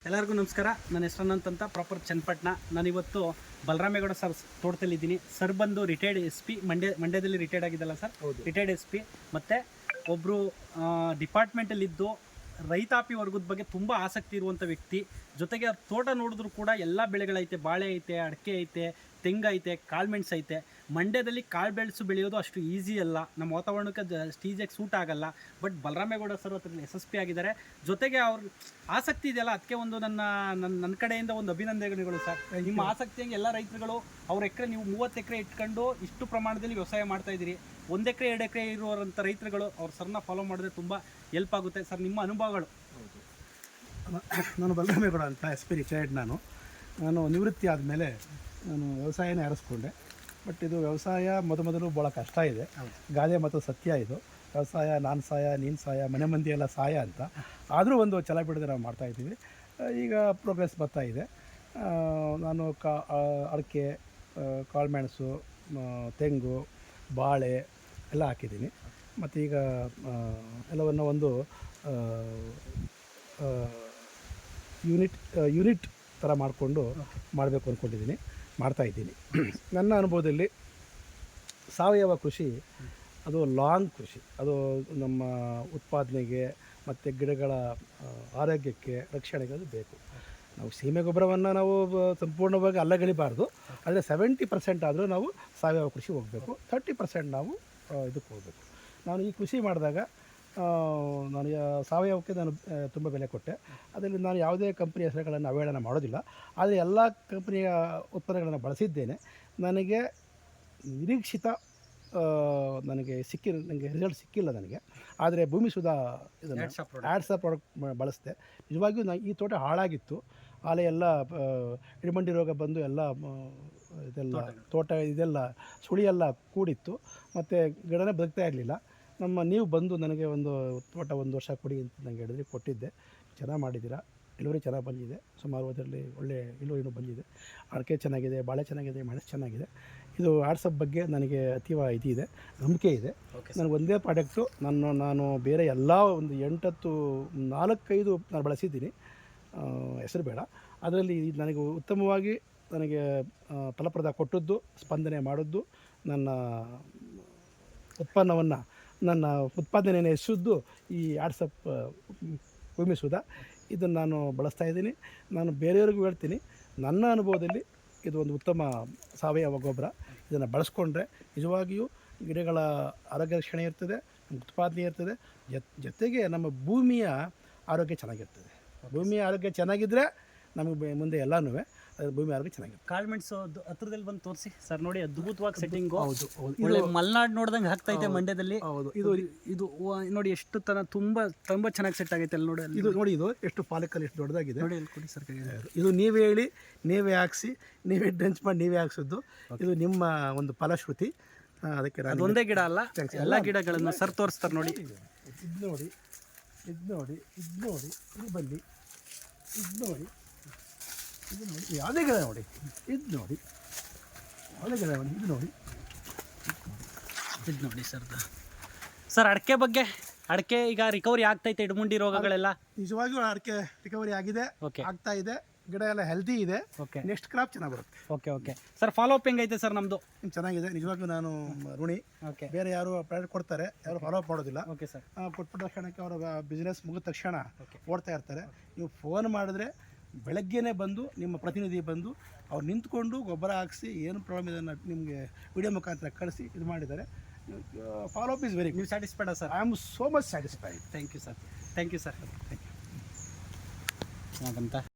ಎಲ್ಲರಿಗೂ ನಮಸ್ಕಾರ. ನನ್ನ ಹೆಸರು ಅನಂತ್ ಅಂತ, ಪ್ರಾಪರ್ ಚನ್ನಪಟ್ಟಣ. ನಾನಿವತ್ತು ಬಲರಾಮೇಗೌಡ ಸರ್ ತೋಟದಲ್ಲಿದ್ದೀನಿ. ಸರ್ ಬಂದು ರಿಟೈರ್ಡ್ ಎಸ್ ಪಿ, ಮಂಡ್ಯದಲ್ಲಿ ರಿಟೈರ್ಡ್ ಆಗಿದ್ದಲ್ಲ ಸರ್? Retired S P. ಮತ್ತು ಒಬ್ಬರು ಡಿಪಾರ್ಟ್ಮೆಂಟಲ್ಲಿದ್ದು ರೈತಾಪಿ ವರ್ಗದ ಬಗ್ಗೆ ತುಂಬ ಆಸಕ್ತಿ ಇರುವಂಥ ವ್ಯಕ್ತಿ. ಜೊತೆಗೆ ಅವ್ರ ತೋಟ ನೋಡಿದ್ರು ಕೂಡ ಎಲ್ಲ ಬೆಳೆಗಳೈತೆ, ಬಾಳೆ ಐತೆ, ಅಡಿಕೆ ಐತೆ, ತೆಂಗೈತೆ, ಕಾಳುಮೆಣಸು ಐತೆ. ಮಂಡ್ಯದಲ್ಲಿ ಕಾಳು ಬೆಳೆಯೋದು ಅಷ್ಟು ಈಸಿ ಅಲ್ಲ, ನಮ್ಮ ವಾತಾವರಣಕ್ಕೆ ಈಸಿಯಾಗಿ ಸೂಟ್ ಆಗಲ್ಲ. ಬಟ್ ಬಲರಾಮೇಗೌಡ ಸರ್ ಹತ್ರ ಯಶಸ್ವಿ ಆಗಿದ್ದಾರೆ. ಜೊತೆಗೆ ಅವ್ರ ಆಸಕ್ತಿ ಇದೆಯಲ್ಲ, ಅದಕ್ಕೆ ಒಂದು ನನ್ನ ಕಡೆಯಿಂದ ಒಂದು ಅಭಿನಂದನೆಗಳು ಸರ್. ನಿಮ್ಮ ಆಸಕ್ತಿಯಾಗಿ ಎಲ್ಲ ರೈತರುಗಳು ಅವ್ರ ಎಕರೆ, ನೀವು 30 ಎಕರೆ ಇಟ್ಕೊಂಡು ಇಷ್ಟು ಪ್ರಮಾಣದಲ್ಲಿ ವ್ಯವಸಾಯ ಮಾಡ್ತಾಯಿದ್ದೀರಿ. 1 ಎಕರೆ 2 ಎಕರೆ ಇರುವಂಥ ರೈತರುಗಳು ಅವ್ರ ಸರ್ನ ಫಾಲೋ ಮಾಡಿದ್ರೆ ತುಂಬ ಹೆಲ್ಪ್ ಆಗುತ್ತೆ ಸರ್. ನಿಮ್ಮ ಅನುಭವಗಳು? ನಾನು ಬಲರಾಮೇಗೌಡ ಅಂತ, ಎಸ್ ಪಿ ರಿಟೈರ್ಡ್. ನಾನು ನಿವೃತ್ತಿ ಆದಮೇಲೆ ನಾನು ವ್ಯವಸಾಯನೇ ಆರಿಸ್ಕೊಂಡೆ. ಬಟ್ ಇದು ವ್ಯವಸಾಯ ಮೊದಲು ಭಾಳ ಕಷ್ಟ ಇದೆ. ಗಾದೆ ಮತ್ತು ಸತ್ಯ ಇದು. ವ್ಯವಸಾಯ ನಾನು ಸಾಯ ನೀನು ಸಾಯ, ಮನೆ ಮಂದಿ ಎಲ್ಲ ಸಾಯ ಅಂತ. ಆದರೂ ಒಂದು ಛಲ ಬಿಡದೆ ನಾವು ಮಾಡ್ತಾಯಿದ್ದೀವಿ. ಈಗ ಪ್ರೋಗ್ರೆಸ್ ಬರ್ತಾ ಇದೆ. ನಾನು ಅಡಿಕೆ, ಕಾಳುಮೆಣಸು, ತೆಂಗು, ಬಾಳೆ ಎಲ್ಲ ಹಾಕಿದ್ದೀನಿ. ಮತ್ತು ಈಗ ಎಲ್ಲವನ್ನು ಒಂದು ಯೂನಿಟ್ ಥರ ಮಾಡಿಕೊಂಡು ಮಾಡಬೇಕು ಅಂದ್ಕೊಂಡಿದ್ದೀನಿ, ಮಾಡ್ತಾಯಿದ್ದೀನಿ. ನನ್ನ ಅನುಭವದಲ್ಲಿ ಸಾವಯವ ಕೃಷಿ ಅದು ಲಾಂಗ್ ಕೃಷಿ. ಅದು ನಮ್ಮ ಉತ್ಪಾದನೆಗೆ ಮತ್ತು ಗಿಡಗಳ ಆರೋಗ್ಯಕ್ಕೆ, ರಕ್ಷಣೆಗೆ ಅದು ಬೇಕು. ನಾವು ಸೀಮೆ ಗೊಬ್ಬರವನ್ನು ನಾವು ಸಂಪೂರ್ಣವಾಗಿ ಅಲ್ಲಗಲಿಬಾರ್ದು. ಆದರೆ 70% ಆದರೂ ನಾವು ಸಾವಯವ ಕೃಷಿ ಹೋಗಬೇಕು, 30% ನಾವು ಇದಕ್ಕೆ ಹೋಗಬೇಕು. ನಾನು ಈ ಕೃಷಿ ಮಾಡಿದಾಗ ನಾನು ಸಾವಯವಕ್ಕೆ ನಾನು ತುಂಬ ಬೆಲೆ ಕೊಟ್ಟೆ. ಅದರಲ್ಲಿ ನಾನು ಯಾವುದೇ ಕಂಪ್ನಿಯ ಹೆಸರುಗಳನ್ನು ಅವಹೇಳನ ಮಾಡೋದಿಲ್ಲ. ಆದರೆ ಎಲ್ಲ ಕಂಪ್ನಿಯ ಉತ್ಪನ್ನಗಳನ್ನು ಬಳಸಿದ್ದೇನೆ. ನನಗೆ ನಿರೀಕ್ಷಿತ ನನಗೆ ರಿಸಲ್ಟ್ ಸಿಕ್ಕಿಲ್ಲ ನನಗೆ. ಆದರೆ ಭೂಮಿ ಸುಧಾ ಇದನ್ನು ಆಡ್ಸ ಪ್ರಾಡಕ್ಟ್ ಬಳಸಿದೆ. ನಿಜವಾಗಿಯೂ ಈ ತೋಟ ಹಾಳಾಗಿತ್ತು. ಆಲೆ ಎಲ್ಲ ಇಡಮಂಡಿ ರೋಗ ಬಂದು ಎಲ್ಲ ತೋಟ ಇದೆಲ್ಲ ಸುಳಿಯೆಲ್ಲ ಕೂಡಿತ್ತು. ಮತ್ತು ಗಿಡನೇ ಬದುಕ್ತಾ ಇರಲಿಲ್ಲ. ನೀವು ಬಂದು ನನಗೆ ಒಂದು ತೋಟ 1 ವರ್ಷ ಕೊಡಿ ಅಂತ ನನಗೆ ಹೇಳಿದ್ರೆ ಕೊಟ್ಟಿದ್ದೆ. ಚೆನ್ನಾಗಿ ಮಾಡಿದ್ದೀರಾ, ಇಳುವರಿ ಚೆನ್ನಾಗಿ ಬಂದಿದೆ. ಸುಮಾರು ಅದರಲ್ಲಿ ಒಳ್ಳೆ ಇಳುವರಿನೂ ಬಂದಿದೆ. ಅಡಿಕೆ ಚೆನ್ನಾಗಿದೆ, ಬಾಳೆ ಚೆನ್ನಾಗಿದೆ, ಮೆಣಸು ಚೆನ್ನಾಗಿದೆ. ಇದು ವಾಟ್ಸಪ್ ಬಗ್ಗೆ ನನಗೆ ಅತೀವ ಇದಿದೆ, ನಂಬಿಕೆ ಇದೆ. ನನಗೆ ಒಂದೇ ಪ್ರಾಡಕ್ಟು, ನಾನು ಬೇರೆ ಎಲ್ಲ ಒಂದು 4-5 ನಾನು ಬಳಸಿದ್ದೀನಿ, ಹೆಸರು ಬೇಡ. ಅದರಲ್ಲಿ ನನಗೆ ಉತ್ತಮವಾಗಿ ನನಗೆ ಫಲಪ್ರದ ಕೊಟ್ಟದ್ದು, ಸ್ಪಂದನೆ ಮಾಡಿದ್ದು, ನನ್ನ ಉತ್ಪಾದನೆಯನ್ನು ಹೆಚ್ಚಿದ್ದು ಈ ವಾಟ್ಸಪ್ ಭೂಮಿ ಸುಧಾ. ಇದನ್ನು ನಾನು ಬಳಸ್ತಾಯಿದ್ದೀನಿ. ನಾನು ಬೇರೆಯವ್ರಿಗೂ ಹೇಳ್ತೀನಿ, ನನ್ನ ಅನುಭವದಲ್ಲಿ ಇದು ಒಂದು ಉತ್ತಮ ಸಾವಯವ ಗೊಬ್ಬರ. ಇದನ್ನು ಬಳಸ್ಕೊಂಡ್ರೆ ನಿಜವಾಗಿಯೂ ಗಿಡಗಳ ಆರೋಗ್ಯ ರಕ್ಷಣೆ ಇರ್ತದೆ, ಉತ್ಪಾದನೆ ಇರ್ತದೆ, ಜೊತೆಗೆ ನಮ್ಮ ಭೂಮಿಯ ಆರೋಗ್ಯ ಚೆನ್ನಾಗಿರ್ತದೆ. ಭೂಮಿಯ ಆರೋಗ್ಯ ಚೆನ್ನಾಗಿದ್ದರೆ ನಮಗೆ ಮುಂದೆ ಎಲ್ಲನೂ ಭೂಮಿ ಆರೋಗ್ಯ ಚೆನ್ನಾಗಿರುತ್ತೆ. ಕಾಳುಮೆಣಸು ಹತ್ರದಲ್ಲಿ ಬಂದು ತೋರಿಸಿ ಸರ್. ನೋಡಿ, ಅದ್ಭುತವಾಗಿ ಸೆಟ್ಟಿಂಗು. ಒಳ್ಳೆ ಮಲೆನಾಡು ನೋಡ್ದಂಗೆ ಆಗ್ತೈತೆ ಮಂಡ್ಯದಲ್ಲಿ. ಹೌದು, ಇದು ನೋಡಿ ಎಷ್ಟು ತುಂಬ ಚೆನ್ನಾಗಿ ಸೆಟ್ ಆಗೈತೆ ಅಲ್ಲಿ. ನೋಡಿ ಇದು ಎಷ್ಟು ಪಾಲಕಲ್ಲಿ ಎಷ್ಟು ದೊಡ್ಡದಾಗಿದೆ ನೋಡಿ. ಅಲ್ಲಿ ಕೊಡಿ ಸರ್. ಇದು ನೀವೇ ಹೇಳಿ, ನೀವೇ ಹಾಕ್ಸಿ, ನೀವೇ ಡ್ರೆಂಚ್ ಮಾಡಿ, ನೀವೇ ಹಾಕ್ಸಿದ್ದು. ಇದು ನಿಮ್ಮ ಒಂದು ಫಲಶ್ರುತಿ. ಅದಕ್ಕೆ ಒಂದೇ ಗಿಡ ಅಲ್ಲ, ಎಲ್ಲ ಗಿಡಗಳನ್ನು ಸರ್ ತೋರಿಸ್ತಾರೆ ನೋಡಿ. ಇದು ನೋಡಿ, ಇದು ನೋಡಿ, ಇದು ನೋಡಿ, ಇದು ಬನ್ನಿ, ಇದು ನೋಡಿ, ಇದು ನೋಡಿ, ಯಾವುದೇ ಗಿಡ ನೋಡಿ, ಇದು ನೋಡಿ, ಯಾವುದೇ ಗಿಡ ನೋಡಿ, ಇದು ನೋಡಿ, ಇದು ನೋಡಿ ಸರ್. ಅಡಿಕೆ ಬಗ್ಗೆ, ಅಡಿಕೆ ಈಗ ರಿಕವರಿ ಆಗ್ತೈತೆ, ಇಡಮುಂಡಿ ರೋಗಗಳೆಲ್ಲ? ನಿಜವಾಗಿಯೂ ಅಡಿಕೆ ರಿಕವರಿ ಆಗಿದೆ, ಆಗ್ತಾ ಇದೆ. ಗಿಡ ಎಲ್ಲ ಹೆಲ್ದಿ ಇದೆ. ನೆಕ್ಸ್ಟ್ ಕ್ರಾಪ್ ಚೆನ್ನಾಗಿ ಬರುತ್ತೆ. Okay sir. ಫಾಲೋ ಅಪ್ ಹೆಂಗೈತೆ ಸರ್? ನಮ್ಮದು ಚೆನ್ನಾಗಿದೆ. ನಿಜವಾಗಿಯೂ ನಾನು ಋಣಿ. ಬೇರೆ ಯಾರು ಪ್ರಾಡಕ್ಟ್ ಕೊಡ್ತಾರೆ, ಯಾರು ಫಾಲೋ ಅಪ್ ಮಾಡೋದಿಲ್ಲ. ಸರ್ ಕೊಟ್ಬಿಟ್ಟ ತಕ್ಷಣಕ್ಕೆ ಅವರ ಬಿಸ್ನೆಸ್ ಮುಗಿದ ತಕ್ಷಣ ಓಡ್ತಾ ಇರ್ತಾರೆ. ನೀವು ಫೋನ್ ಮಾಡಿದ್ರೆ ಬೆಳಗ್ಗೆನೇ ಬಂದು ನಿಮ್ಮ ಪ್ರತಿನಿಧಿ ಬಂದು ಅವ್ರು ನಿಂತ್ಕೊಂಡು ಗೊಬ್ಬರ ಹಾಕಿಸಿ ಏನು ಪ್ರಾಬ್ಲಮ್ ಇದನ್ನು ನಿಮಗೆ ವಿಡಿಯೋ ಮುಖಾಂತರ ಕಳಿಸಿ ಇದು ಮಾಡಿದ್ದಾರೆ. Follow up is very. ನೀವು ಸ್ಯಾಟಿಸ್ಫೈಡಾ sir? I am so much satisfied. Thank you sir. Thank you sir. Thank you.